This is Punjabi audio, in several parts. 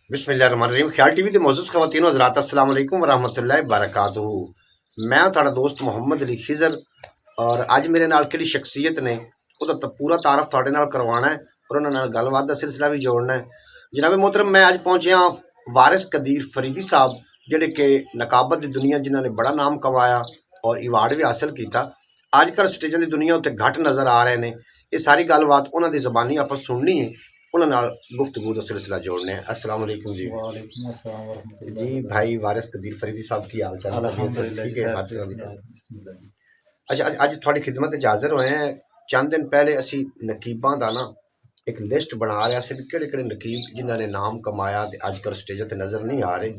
बिस्मिल्लाहिर्रहमानिर्रहीम। ख्याल टीवी के मोअज़्ज़ज़ ख़वातीन हज़रात, अस्सलाम वालेकुम वरहमतुल्लाहि वबरकातुहू। मैं तुहाड़ा दोस्त मुहम्मद अली खिज़र और अज मेरे नाल किहड़ी शख्सियत ने उहदा पूरा तारफ तुहाडे नाल करवाना है और उन्हां नाल गलबात दा सिलसिला भी जोड़ना है। जनाब मोहतरम, मैं अज पहुंचे हाँ वारिस कदीर फरीदी साहब, जिहड़े कि नकाबत दी दुनिया जिन्हां ने बड़ा नाम कमाया और अवार्ड भी हासिल किया। अजकल स्टेजां दी दुनिया उत्ते घट नज़र आ रहे हैं। ये सारी गलबात उन्हां दी ज़बानी आपां सुननी है, उन्हां नाल गुफ्तगू का सिलसिला जोड़ने हैं। अस्सलाम वालेकुम जी। वालेकुम अस्सलाम वरहमतुल्लाहि जी वबरकातुहू। भाई वारिस कदीर फरीदी साहब की हाल चाल? अल्हम्दुलिल्लाह ठीक जी, है, खैर हर तरह दी। बिस्मिल्लाह जी। अच्छा, अज थोड़ी खिदमत हाजिर होए हैं। चंद दिन पहले असी नकीबां दा ना एक लिस्ट बना रहे थे भी किहड़े किहड़े नकीब जिन्हां ने नाम कमाया ते अजकल स्टेजां ते नज़र नहीं आ रहे।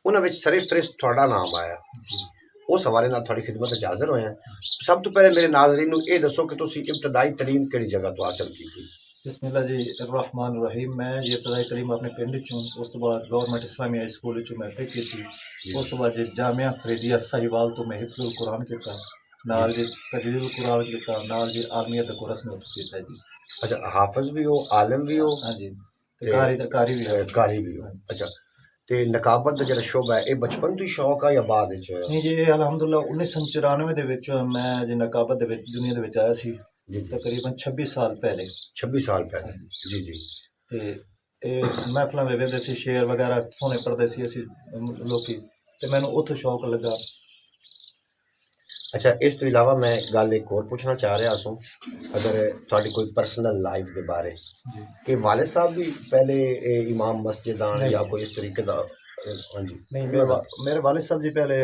उन्हां विच सरे फहरिस्त तुहाडा नाम आया। उस हवाले नाल थोड़ी खिदमत च हाजिर होए हैं। सब तो पहले मेरे नाज़रीन नूं ये दसो कि तुसीं इब्तदाई तलीम किहड़ी जगह तो हासिल की? बिस्मिल्लाह जी रहमान रहीम। मैं जी इब्तदाई तलीम अपने पिंड चों, उस तो बाद गवर्नमेंट इस्लामी हाई स्कूल चों मैं पढ़ी थी। उस तो बाद जी जामिया फरीदिया साहिवाल तो मैं हिफ्जुल कुरान किया, नाल जी तजवीजुल कुरान किया, नाल जी आलमियत दा कोर्स में किया जी। अच्छा, हाफिज भी हो, आलिम भी हो? हाँ जी, ते कारी भी है। कारी भी हो। अच्छा, ते नकाबत दा जिहड़ा शोबा है, ये बचपन तो ही शौक है या बाद विच होया? नहीं जी, अल्हम्दुलिल्लाह 1994 ਦੇ ਵਿੱਚ मैं जी नकाबत ਦੇ ਵਿੱਚ दुनिया ਦੇ ਵਿੱਚ ਆਇਆ ਸੀ, तकरीबन 26 साल पहले। 26 साल पहले? जी जी। ਤੇ ਇਹ ਮਹਿਫਲਾਂ ਦੇ ਵੇਖਦੇ ਸੀ, ਸ਼ੇਰ ਵਗੈਰਾ ਸੋਹਣੇ ਪੜ੍ਹਦੇ ਸੀ ਅਸੀਂ ਲੋਕੀ, ਤੇ ਮੈਨੂੰ ਉੱਥੇ ਸ਼ੌਕ ਲੱਗਾ। अच्छा, इस तो इलावा मैं गल एक और पूछना चाह रहा हूँ, अगर थोड़ी कोई पर्सनल लाइफ के बारे कि वालिद साहब भी पहले इमाम मस्जिद आन या कोई इस तरीके का? हाँ जी। नहीं, मेरे वालिद साहब जी पहले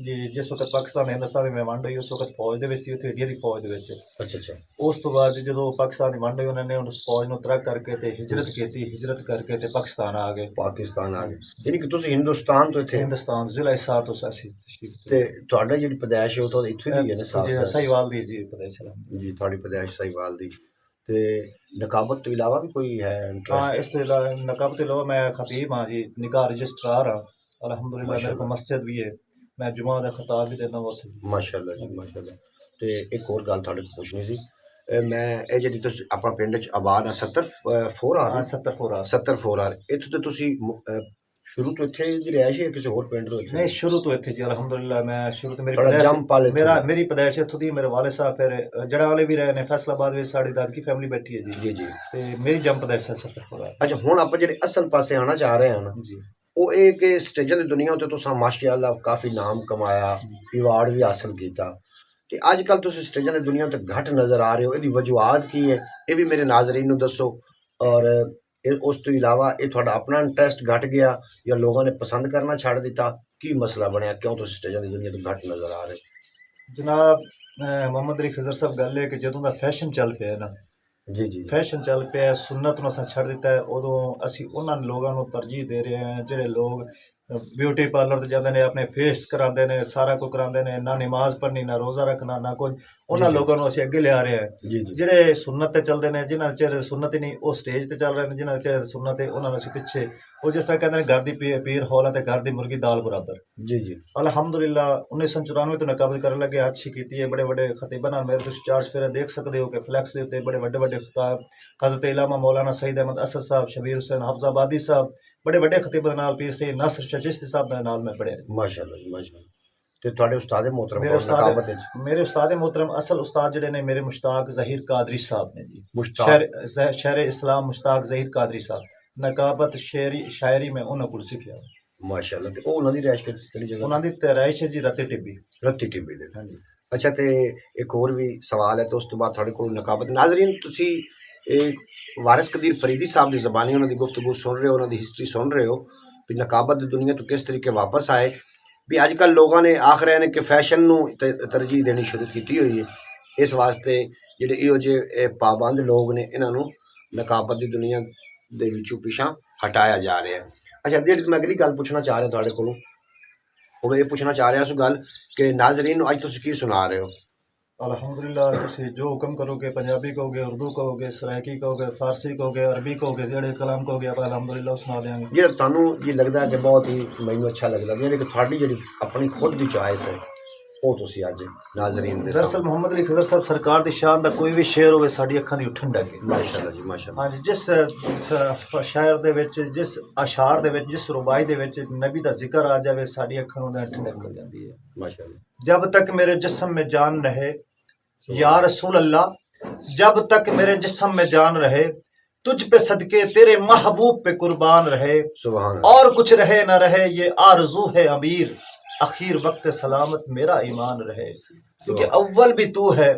जी जिस वक्त पाकिस्तान हिंदुस्तान में वंड हुई उस वक्त फौज ਦੇ ਵਿੱਚ ਸੀ, ਉੱਥੇ ਇੰਡੀਆ ਦੀ ਫੌਜ ਦੇ ਵਿੱਚ। अच्छा अच्छा। ਉਸ ਤੋਂ ਬਾਅਦ ਜਦੋਂ ਪਾਕਿਸਤਾਨ ਦੀ ਵੰਡ ਹੋਈ, ਉਹਨਾਂ ਨੇ ਉਸ ਫੌਜ ਨੂੰ ਤਰਕ ਕਰਕੇ ਤੇ ਹਿਜਰਤ ਕੀਤੀ, ਹਿਜਰਤ ਕਰਕੇ ਤੇ ਪਾਕਿਸਤਾਨ ਆ ਗਏ। पाकिस्तान आ गए, यानी कि तुम हिंदुस्तान तो थे? ਹਿੰਦੁਸਤਾਨ ਜ਼ਿਲ੍ਹਾ ਹਿਸਾਰ ਤੋਂ ਅਸੀਂ ਤਸ਼ਰੀਫ ਤੇ ਤੁਹਾਡਾ ਜਿਹੜੀ ਪੈਦਾਇਸ਼ ਹੈ ਉਹ ਤਾਂ ਇੱਥੇ ਦੀ ਹੈ ਨਾ? ਜੀ ਸਾਹੀਵਾਲ ਦੀ ਜੀ ਪੈਦਾਇਸ਼ ਹੈ ਜੀ, ਤੁਹਾਡੀ ਪੈਦਾਇਸ਼ ਸਾਹੀਵਾਲ ਦੀ। ਤੇ ਨਕਾਬਤ ਤੋਂ ਇਲਾਵਾ ਵੀ ਕੋਈ ਹੈ हाँ। ਇੰਟਰਸਟ? इस तो इलावा नकाब के अलावा मैं खतीब हाँ जी, निकाह रजिस्ट्रार हाँ अल्हम्दुलिल्लाह। मेरे को मस्जिद भी है, मैं जुमा का खताब भी देना वो। ਮਾਸ਼ਾਅੱਲਾ ਜੀ, ਮਾਸ਼ਾਅੱਲਾ। ਤੇ ਇੱਕ ਹੋਰ ਗੱਲ ਤੁਹਾਡੇ ਕੋਲ ਪੁੱਛਣੀ ਸੀ। ਮੈਂ ਇਹ ਜਿਹੜੀ ਤੁਸੀਂ ਆਪਣਾ ਪਿੰਡ ਚ ਆਬਾਦ ਆ 70 4 हाँ ਆ 70 फोरा। 70 4 ਆ, ਇੱਥੇ ਤੇ ਤੁਸੀਂ ਸ਼ੁਰੂ ਤੋਂ ਇੱਥੇ ਦੀ ਰਿਹਾਇਸ਼ ਹੈ ਕਿਸੇ ਹੋਰ ਪਿੰਡ ਤੋਂ ਇੱਥੇ? नहीं, शुरू तो इतने जी अल्हम्दुलिल्लाह। मैं शुरू तो थोड़ा जम पाले थे। मेरी पैदाइश इत्थों दी। मेरे वाले साहब फिर जड़ा वाले भी रहे ने, फैसलाबाद में साड़ी दादकी फैमिली बैठी है जी। जी जी। ते मेरी जम पैदाइश है 70 फोरा। ਅੱਛਾ, ਹੁਣ ਆਪਾਂ ਜਿਹੜੇ ਅਸਲ ਪਾਸੇ ਆਉਣਾ ਚਾਹ ਰਹੇ ਹਾਂ ਨਾ, जी ਉਹ ਇਹ ਕਿ ਸਟੇਜਾਂ ਦੀ ਦੁਨੀਆ ਉੱਤੇ ਤੁਸੀਂ ਮਾਸ਼ਾਅੱਲਾ ਕਾਫੀ ਨਾਮ ਕਮਾਇਆ, ਅਵਾਰਡ ਵੀ ਹਾਸਲ ਕੀਤਾ, ਤੇ ਅੱਜ ਕੱਲ ਤੁਸੀਂ ਸਟੇਜਾਂ ਦੀ ਦੁਨੀਆ ਉੱਤੇ ਘੱਟ ਨਜ਼ਰ ਆ ਰਹੇ ਹੋ। ਇਹਦੀ ਵਜੂਹਾਤ ਕੀ ਹੈ, ਇਹ ਵੀ ਮੇਰੇ ਨਾਜ਼ਰੀਨ ਨੂੰ ਦੱਸੋ। ਔਰ ਉਸ ਤੋਂ ਇਲਾਵਾ ਇਹ ਤੁਹਾਡਾ ਆਪਣਾ ਇੰਟਰਸਟ ਘਟ ਗਿਆ ਜਾਂ ਲੋਕਾਂ ਨੇ ਪਸੰਦ ਕਰਨਾ ਛੱਡ ਦਿੱਤਾ? ਕੀ ਮਸਲਾ ਬਣਿਆ, ਕਿਉਂ ਤੁਸੀਂ ਸਟੇਜਾਂ ਦੀ ਦੁਨੀਆ ਤੋਂ ਘੱਟ ਨਜ਼ਰ ਆ ਰਹੇ? जनाब, मोहम्मद अली खजर साहब गल है कि जदों का फैशन चल पिया ना, जी जी। फैशन चल पिया, सुन्नत ਨੂੰ ਅਸਾਂ ਛੱਡ ਦਿੱਤਾ ਹੈ, ਉਦੋਂ ਅਸੀਂ ਉਹਨਾਂ ਲੋਕਾਂ ਨੂੰ ਤਰਜੀਹ ਦੇ ਰਹੇ ਹਾਂ ਜਿਹੜੇ ਲੋਕ ਬਿਊਟੀ ਪਾਰਲਰ ਤੇ ਜਾਂਦੇ ਨੇ, ਆਪਣੇ ਫੇਸ ਕਰਾਉਂਦੇ ਨੇ, ਸਾਰਾ ਕੁਝ ਕਰਾਉਂਦੇ ਨੇ, ਨਾ ਨਮਾਜ਼ ਪੜ੍ਹਨੀ, ਨਾ ਰੋਜ਼ਾ ਰੱਖਣਾ, ਨਾ ਕੁਝ। ਉਹਨਾਂ ਲੋਕਾਂ ਨੂੰ ਅਸੀਂ ਅੱਗੇ ਲਿਆ ਰਹੇ ਹਾਂ ਜੀ ਜੀ। ਜਿਹੜੇ ਸੁन्नत ਤੇ ਚੱਲਦੇ ਨੇ, ਜਿਨ੍ਹਾਂ ਦੇ ਚਿਹਰੇ ਸੁन्नत ਹੀ ਨਹੀਂ ਉਹ ਸਟੇਜ ਤੇ ਚੱਲ ਰਹੇ ਨੇ, ਜਿਨ੍ਹਾਂ ਦੇ ਚਿਹਰੇ ਸੁन्नत ਹੈ ਉਹਨਾਂ ਨੂੰ ਅਸੀਂ ਪਿੱਛੇ। ਉਹ ਜਿਸ ਤਰ੍ਹਾਂ ਕਹਿੰਦੇ ਨੇ ਘਰ ਦੀ ਪੀਰ ਹੌਲਾ ਤੇ ਘਰ ਦੀ ਮੁਰਗੀ ਦਾਲ ਬਰਾਬਰ। जी जी। ਅਲਹਮਦੁਲਿਲਾ 1994 ਤੋਂ ਨਕਾਬਤ ਕਰਨ ਲੱਗੇ, ਅੱਛੀ ਕੀਤੀ ਹੈ। ਬੜੇ ਵੱਡੇ ਖਤੀਬਾਂ ਨਾਲ ਮੇਰੇ ਤੁਸੀਂ ਚਾਰ ਚਫੇਰੇ ਦੇਖ ਸਕਦੇ ਹੋ ਕਿ ਫਲੈਕਸ ਦੇ ਉੱਤੇ ਬੜੇ ਵੱਡੇ ਵੱਡੇ ਖਿਤਾਬ ਹਜ਼ਰਤ ਇਲਾਮਾ ਮੌਲਾਨਾ ਸਈਦ ਅਹਿਮਦ ਅਸਦ ਸਾਹਿਬ, ਸ਼ਬੀਰ ਹੁਸੈਨ ਹਫਜ਼ਾਬਾਦੀ ਸਾਹਿਬ, ਬੜੇ ਵੱਡੇ ਖਤੀਬਾਂ ਨਾਲ, ਪੀਰ ਸਈਦ ਨਾਸਰ ਸ਼ਾਹ ਚਿਸ਼ਤੀ ਸਾਹਿਬ ਦੇ ਨਾਲ ਮੈਂ ਪੜ੍ਹਿਆ। ਮਾਸ਼ਾਅੱਲਾ ਜੀ, ਮਾਸ਼ਾਅੱਲਾ। ਤੇ ਤੁਹਾਡੇ ਉਸਤਾਦ ਮੁਹਤਰਮ ਮੇਰੇ ਨਕਾਬਤ ਵਿੱਚ? ਮੇਰੇ ਉਸਤਾਦ ਮੁਹਤਰਮ ਅਸਲ ਉਸਤਾਦ ਜਿਹੜੇ ਨੇ ਮੇਰੇ ਮੁਸ਼ਤਾਕ ਜ਼ਹੀਰ ਕਾਦਰੀ ਸਾਹਿਬ ਨੇ ਜੀ। ਮੁਸ਼ਤਾਕ ਸ਼ਹਿਰ ਇਸਲਾਮ ਮੁਸ਼ਤਾਕ ਜ਼ਹੀਰ ਕਾਦਰੀ ਸਾਹਿਬ। ਨਕਾਬਤ ਸ਼ਾਇਰੀ ਮੈਂ ਉਹਨਾਂ ਕੋਲ ਸਿੱਖਿਆ। ਮਾਸ਼ਾਅੱਲਾ। ਤੇ ਉਹ ਉਹਨਾਂ ਦੀ ਰਿਹਾਇਸ਼ ਕਿਹੜੀ ਜਗ੍ਹਾ? ਉਹਨਾਂ ਦੀ ਰਿਹਾਇਸ਼ ਹੈ ਜੀ ਰੱਤੀ ਟਿੱਬੀ। ਰੱਤੀ ਟਿੱਬੀ ਦੇ? ਹਾਂਜੀ। ਅੱਛਾ, ਤੇ ਇੱਕ ਹੋਰ ਵੀ ਸਵਾਲ ਹੈ ਤੇ ਉਸ ਤੋਂ ਬਾਅਦ ਤੁਹਾਡੇ ਕੋਲ ਨਕਾਬਤ। ਨਾਜ਼ਰੀਨ, ਤੁਸੀਂ ਇਹ ਵਾਰਿਸ ਕਦੀਰ ਫਰੀਦੀ ਸਾਹਿਬ ਦੀ ਜ਼ਬਾਨੀ ਉਹਨਾਂ ਦੀ ਗੁਫ਼ਤਗੂ ਸੁਣ ਰਹੇ ਹੋ, ਉਹਨਾਂ ਦੀ ਹਿਸਟਰੀ ਸੁਣ ਰਹੇ ਹੋ ਵੀ ਨਕਾਬਤ ਦੀ ਦੁਨੀਆ ਤੋਂ ਕਿਸ ਤਰੀਕੇ ਵਾਪਸ ਆਏ। ਵੀ ਅੱਜ ਕੱਲ੍ਹ ਲੋਕਾਂ ਨੇ ਆਖ ਰਹੇ ਨੇ ਕਿ ਫੈਸ਼ਨ ਨੂੰ ਤਰਜੀਹ ਦੇਣੀ ਸ਼ੁਰੂ ਕੀਤੀ ਹੋਈ ਹੈ। ਇਸ ਵਾਸਤੇ ਜਿਹੜੇ ਇਹੋ ਜਿਹੇ ਪਾਬੰਦ ਲੋਕ ਨੇ ਇਹਨਾਂ ਨੂੰ ਨਕਾਬਤ ਦੀ ਦੁਨੀਆ ਦੇ ਵਿੱਚੋਂ ਪਿਛਾਂ ਹਟਾਇਆ ਜਾ ਰਿਹਾ ਹੈ। ਅੱਛਾ, ਜਿਹੜੀ ਮੈਂ ਅਗਲੀ ਗੱਲ ਪੁੱਛਣਾ ਚਾਹ ਰਿਹਾ ਤੁਹਾਡੇ ਕੋਲੋਂ, ਉਹ ਇਹ ਪੁੱਛਣਾ ਚਾਹ ਰਿਹਾ ਸੀ ਗੱਲ ਕਿ ਨਾਜ਼ਰੀਨ ਨੂੰ ਅੱਜ ਤੁਸੀਂ ਕੀ ਸੁਣਾ ਰਹੇ ਹੋ? ਅਲਹਮਦੁਲਿਲਾ, ਤੁਸੀਂ ਜੋ ਹੁਕਮ ਕਰੋਗੇ, ਪੰਜਾਬੀ ਕਹੋਗੇ, ਉਰਦੂ ਕਹੋਗੇ, ਸਰਾਇਕੀ ਕਹੋਗੇ, ਫਾਰਸੀ ਕਹੋਗੇ, ਅਰਬੀ ਕਹੋਗੇ, ਜਿਹੜੇ ਕਲਾਮ ਕਹੋਗੇ ਆਪਾਂ ਅਲਹਮਦੁਲਿਲਾ ਸੁਣਾ ਦੇਵਾਂਗੇ। ਜਿਹੜਾ ਤੁਹਾਨੂੰ ਜੀ ਲੱਗਦਾ ਕਿ ਬਹੁਤ ਹੀ ਮੈਨੂੰ ਅੱਛਾ ਲੱਗਦਾ, ਜਿਹੜੀ ਕਿ ਤੁਹਾਡੀ ਜਿਹੜੀ ਆਪਣੀ ਖੁਦ ਦੀ ਚੋਇਸ ਹੈ, ਉਹ ਤੁਸੀਂ ਅੱਜ ਨਾਜ਼ਰੀਨ ਦੇ ਦਰਅਸਲ ਮੁਹੰਮਦ ਅਲੀ ਖਿਜ਼ਰ ਸਾਹਿਬ ਸਰਕਾਰ ਦੀ ਸ਼ਾਨ ਦਾ ਕੋਈ ਵੀ ਸ਼ੇਰ ਹੋਵੇ ਸਾਡੀ ਅੱਖਾਂ ਦੀ ਉੱਠਣ ਲੱਗੇ। ਮਾਸ਼ਾਅੱਲਾ ਜੀ ਮਾਸ਼ਾਅੱਲਾ। ਹਾਂਜੀ, ਜਿਸ ਸ਼ਾਇਰ ਦੇ ਵਿੱਚ, ਜਿਸ ਅਸ਼ਾਰ ਦੇ ਵਿੱਚ, ਜਿਸ ਰੁਬਾਈ ਦੇ ਵਿੱਚ ਨਬੀ ਦਾ ਜ਼ਿਕਰ ਆ ਜਾਵੇ ਸਾਡੀ ਅੱਖਾਂ ਨੂੰ ਠੰਡਕ ਮਿਲ ਜਾਂਦੀ ਹੈ। ਮਾਸ਼ਾਅੱਲਾ। جب تک میرے جسم میں جان رہے یا رسول اللہ، جب تک میرے جسم میں جان رہے تجھ پہ صدقے تیرے محبوب پہ قربان رہے، سبحان اللہ۔ اور کچھ رہے نہ رہے یہ آرزو ہے امیر، اخیر وقت سلامت میرا ایمان رہے، کیونکہ اول بھی تو ہے،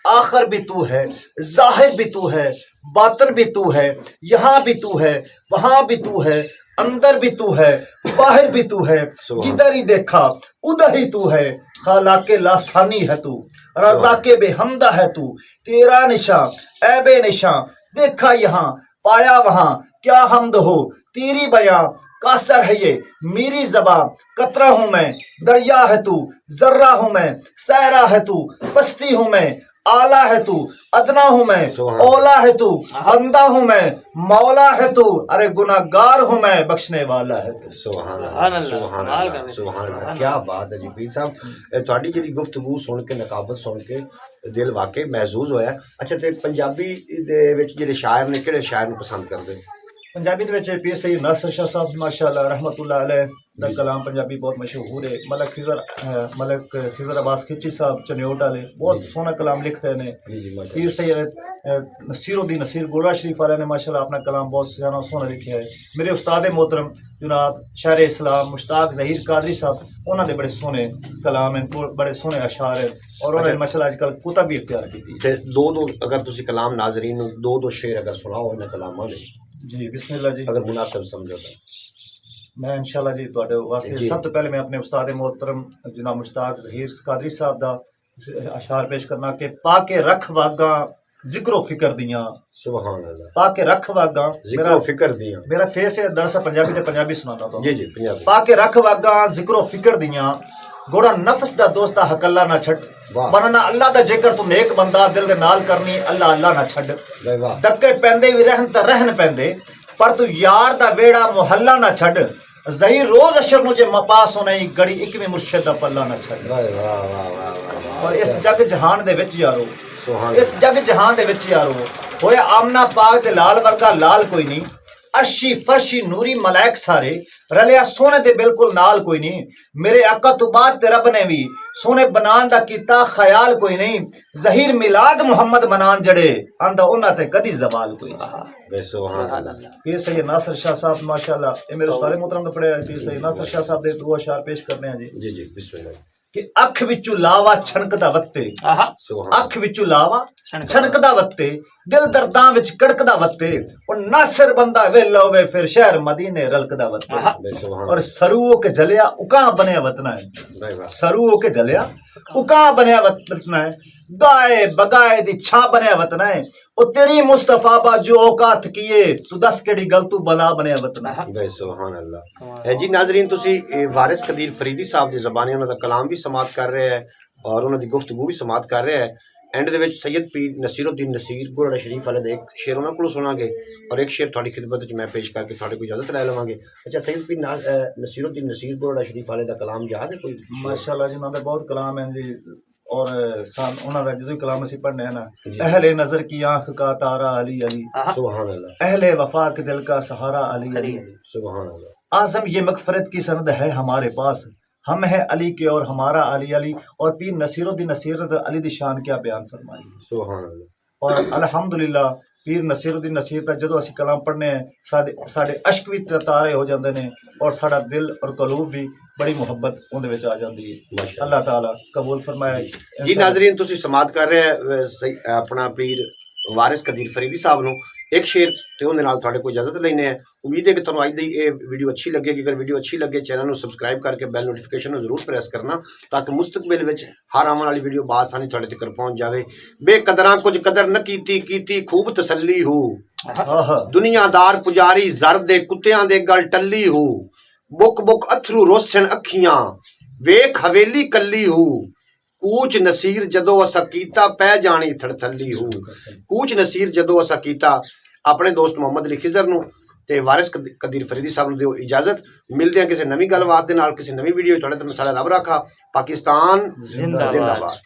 آخر بھی تو ہے، ظاہر بھی تو ہے، باطن بھی تو ہے، یہاں بھی تو ہے، وہاں بھی تو ہے، اندر بھی تو ہے، باہر بھی تو ہے، جدھر ہی دیکھا ادھر ہی تو ہے، خالق لاسانی ہے تو، رضا کے بے حمدہ ہے تو، تیرا نشاں اے بے نشاں دیکھا یہاں پایا وہاں، کیا حمد ہو تیری بیاں، قاصر ہے یہ میری زباں، قطرہ ہوں میں دریا ہے تو، ذرہ ہوں میں صحرا ہے تو، پستی ہوں میں آلہ ہے تو، ادنا ہوں میں اولا ہے تو، بندہ ہوں میں مولا ہے تو، ارے گناہ گار ہوں میں بخشنے والا ہے تو۔ سبحان اللہ سبحان اللہ سبحان اللہ، کیا بات ہے جی پیر صاحب، تھوڑی جڑی گفتگو سن کے، نقابت سن کے دل واقعی محظوظ ہویا۔ اچھا تے پنجابی دے وچ جڑے شاعر نے کہڑے شاعر نوں پسند کردے؟ پنجابی دے وچ پیر سید ناصر شاہ صاحب ماشاءاللہ رحمت اللہ علیہ دا کلام پنجابی بہت مشہور ہے۔ ملک خضر عباس کھچی صاحب چنیوٹ والے بہت سونا کلام لکھ رہے ہیں۔ پیر سید نصیر الدین نصیر گولڑا شریف والے نے ماشاءاللہ اپنا کلام بہت سونا لکھا ہے۔ میرے استاد محترم جناب شاعر اسلام مشتاق ظہیر قادری صاحب، انہوں نے بڑے سونے کلام ہیں، بڑے سونے اشعار ہیں، اور انہوں نے ماشاءاللہ آج کل کتب بھی اختیار کی تھی۔ دو اگر تسی کلام ناظرین نوں دو شعر اگر سناؤ انہاں کلاماں دے، جی بسم اللہ جی، اگر مناسب سمجھو تو۔ میں انشاءاللہ جی تواڈے واسطے سب تو پہلے میں اپنے استاد محترم جناب مشتاق ظہیر قادری صاحب دا اشعار پیش کرنا کہ پاکے رکھ واگاں ذکر و فکر دیاں، سبحان اللہ، پاکے رکھ واگاں ذکر و فکر دیاں، میرا فیس ہے دراصل پنجابی تے پنجابی سنانا تو جی جی پنجابی۔ پاکے رکھ واگاں ذکر و فکر دیاں، گوڑا نفس دا دوستا حق اللہ نہ چھٹ، بننا اللہ دا جیکر تو نیک بندہ دل دے نال کرنی اللہ اللہ نہ چھڈ، دکے پیندے وی رہن تے رہن پیندے پر تو یار دا ویڑا محلہ نہ چھڈ، ظہیر روز اشر نو جے مپاس ہونے گڑی اکویں مرشد دا پلہ نہ چھڈ۔ اور اس جگ جہان دے وچ یارو، اس جگ جہان دے وچ یارو ہویا آمنہ پاک دے لال ورگا لال کوئی نہیں، عرشی فرشی نوری ملائک سارے رلیا سونے دے بالکل نال کوئی نہیں، میرے آقا تو بعد تے رب نے بھی سونے بنان دا کیتا خیال کوئی نہیں، ظہیر میلاد محمد منان جڑے آندا انہاں تے کدی زوال کوئی نہیں۔ سبحان اللہ۔ پیر سید ناصر شاہ صاحب ماشاءاللہ اے میرے استاد محترم نے پڑھے، پیر سید ناصر شاہ صاحب دے دو اشعار پیش کرنے ہیں جی۔ جی جی بسم اللہ۔ کہ اکھ وچوں لاوا چھنکدا وتے، اکھ وچوں لاوا چھنکدا وتے، دل درداں وچ کڑکدا وتے، اور ناصر بندہ ویلا ہوے پھر شہر مدینے رلکدا وتے، اور سرو کے جلیا اکاں بنیا وطنا ہے، سرو کے جلیا اکاں بنیا وطنا ہے، گائے بگائے دی چھا بنیا وطنا ہے، او تیری مصطفیٰ با جو اوقات کیے تو دس کیڑی گل تو بلا بنیا وطنا ہے۔ سبحان اللہ۔ جی ناظرین تسی وارث قدیر فریدی صاحب دی زبانی انہاں دا کلام بھی سماعت کر رہے ہیں اور انہاں دی گفتگو بھی سماعت کر رہے ہیں۔ اینڈ دے وچ سید پیر نصیر الدین نصیر گولڑا شریف والے دے ایک شعر انہاں کولوں سناں گے اور ایک شعر تھوڑی خدمت وچ میں پیش کر کے تھوڑے کو اجازت لے لواں گے۔ اچھا سید پیر نصیر الدین نصیر گولڑا شریف والے دا کلام یاد ہے کوئی؟ ماشاءاللہ جی انہاں دے بہت کلام ہیں جی، اور انہاں دا جدوں کلام اسی پڑھنے ہیں نا، اہل نظر کی آنکھ کا تارا علی علی، سبحان اللہ، اہل وفا کے دل کا سہارا علی علی، سبحان اللہ، اعظم یہ مغفرت کی سند ہے ہمارے پاس، ہم ہیں علی کے اور ہمارا علی علی، اور پیر نصیر الدین نصیر علی دی شان کیا بیان فرمائی۔ سبحان اللہ۔ اور الحمدللہ پیر نصیر الدین نصیر دا جدوں اسی کلام پڑھنے ہیں ساڈے عشق بھی تارے ہو جاندے نے، اور ساڈا دل اور قلوب بھی بڑی محبت اون دے وچ آ جاندی ہے۔ اللہ تعالیٰ قبول فرمائے۔ جی ناظرین تسی سماعت کر رہے ہیں اپنا پیر وارث قدیر فریدی صاحب نو ایک شعر تے اون دے نال تھوڑے کو اجازت لینے ہیں۔ امید ہے کہ تانوں اج دی اے ویڈیو اچھی لگے گی۔ اگر ویڈیو اچھی لگے چینل نو سبسکرائب کر کے بیل نوٹیفیکیشن نو ضرور پریس کرنا تاکہ مستقبل وچ ہر آون والی ویڈیو بآسانی تھوڑے تک پہنچ جاوے۔ بے قدراں کچھ قدر نہ کیتی خوب تسلی ہو، دنیا دار پجاری زر دے کتیاں دے گل ٹلی ہو، بک بک اتھرو روسن اکھیاں ویکھ حویلی کلی ہو، کوچ نصیر جدو اسا کیتا پہ جانی تھڑ تھلی ہو، کوچ نصیر جدو اسا کیتا اپنے دوست محمد علی خضر نو ਤੇ ਵਾਰਿਸ ਕਦੀਰ ਫਰੀਦੀ ਸਾਹਿਬ ਨੂੰ ਦਿਓ ਇਜਾਜ਼ਤ। ਮਿਲਦੇ ਹਾਂ ਕਿਸੇ ਨਵੀਂ ਗੱਲਬਾਤ ਦੇ ਨਾਲ, ਕਿਸੇ ਨਵੀਂ ਵੀਡੀਓ। ਤੁਹਾਡੇ ਤੇ ਮਸਾਲਾ ਰੱਬ ਰੱਖਾ। ਪਾਕਿਸਤਾਨ ਜ਼ਿੰਦਾਬਾਦ। ਜ਼ਿੰਦਾਬਾਦ।